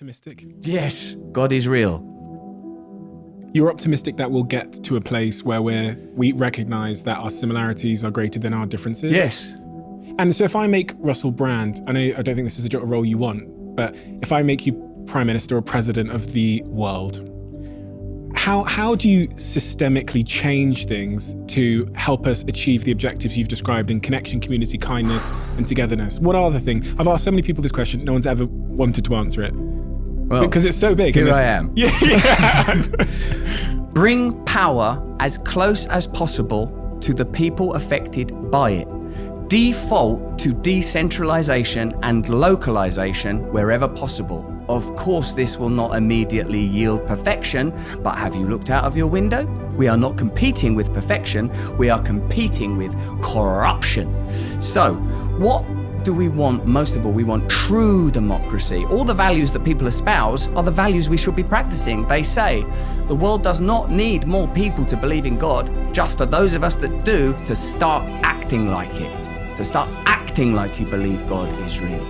optimistic? Yes, God is real. You're optimistic that we'll get to a place where we recognize that our similarities are greater than our differences? Yes. And so if I make Russell Brand, I don't think this is a role you want, but if I make you Prime Minister or President of the world, how do you systemically change things to help us achieve the objectives you've described in connection, community, kindness, and togetherness? What are the things? I've asked so many people this question, no one's ever wanted to answer it. Well, because it's so big. Here I am. Yeah. Bring power as close as possible to the people affected by it. Default to decentralization and localization wherever possible. Of course, this will not immediately yield perfection, but have you looked out of your window? We are not competing with perfection, we are competing with corruption. So, what do we want? Most of all, we want true democracy. All the values that people espouse are the values we should be practicing. They say the world does not need more people to believe in God, just for those of us that do to start acting like it. To start acting like you believe God is real.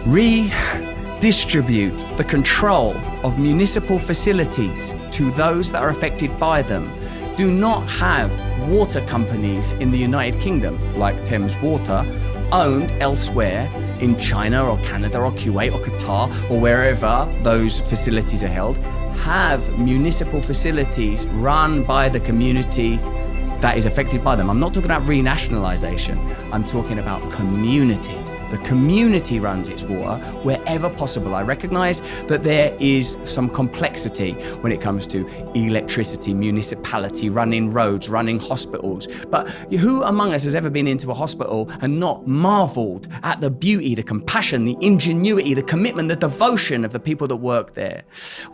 Redistribute the control of municipal facilities to those that are affected by them. Do not have water companies in the United Kingdom, like Thames Water, owned elsewhere in China or Canada or Kuwait or Qatar or wherever those facilities are held. Have municipal facilities run by the community that is affected by them. I'm not talking about renationalization. I'm talking about community. The community runs its water wherever possible. I recognize that there is some complexity when it comes to electricity, municipality, running roads, running hospitals. But who among us has ever been into a hospital and not marveled at the beauty, the compassion, the ingenuity, the commitment, the devotion of the people that work there?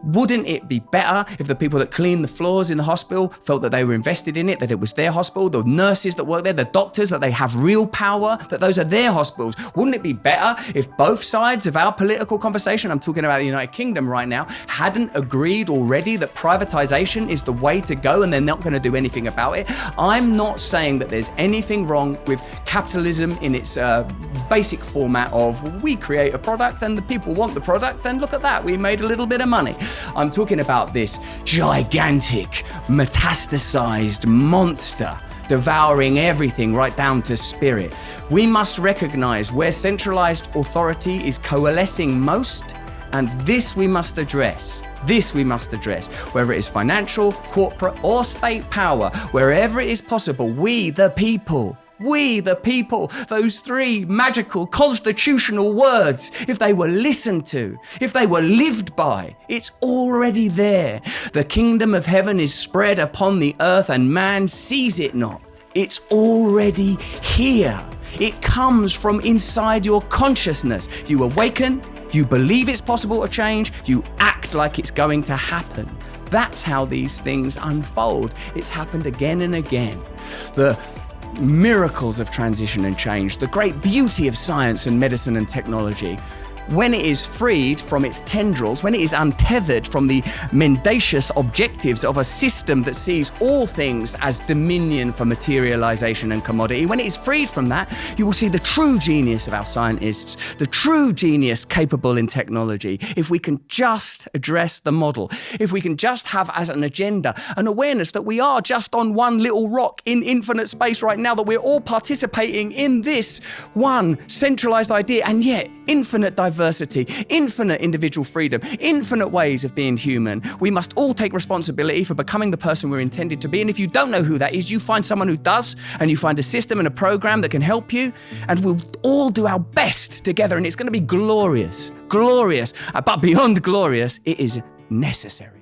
Wouldn't it be better if the people that clean the floors in the hospital felt that they were invested in it, that it was their hospital, the nurses that work there, the doctors, that they have real power, that those are their hospitals? Wouldn't it be better if both sides of our political conversation, I'm talking about the United Kingdom right now, hadn't agreed already that privatization is the way to go and they're not going to do anything about it? I'm not saying that there's anything wrong with capitalism in its basic format of we create a product and the people want the product and look at that, we made a little bit of money. I'm talking about this gigantic, metastasized monster devouring everything right down to spirit. We must recognize where centralized authority is coalescing most, and this we must address. This we must address. Whether it is financial, corporate, or state power, wherever it is possible, we the people, those three magical constitutional words, if they were listened to, if they were lived by, it's already there. The kingdom of heaven is spread upon the earth and man sees it not. It's already here. It comes from inside your consciousness. You awaken, you believe it's possible to change, you act like it's going to happen. That's how these things unfold. It's happened again and again. The miracles of transition and change, the great beauty of science and medicine and technology, when it is freed from its tendrils, when it is untethered from the mendacious objectives of a system that sees all things as dominion for materialization and commodity, when it is freed from that, you will see the true genius of our scientists, the true genius capable in technology. If we can just address the model, if we can just have as an agenda an awareness that we are just on one little rock in infinite space right now, that we're all participating in this one centralized idea, and yet infinite diversity, infinite individual freedom, infinite ways of being human. We must all take responsibility for becoming the person we're intended to be. And if you don't know who that is, you find someone who does, and you find a system and a program that can help you, and we'll all do our best together, and it's going to be glorious, but beyond glorious, it is necessary.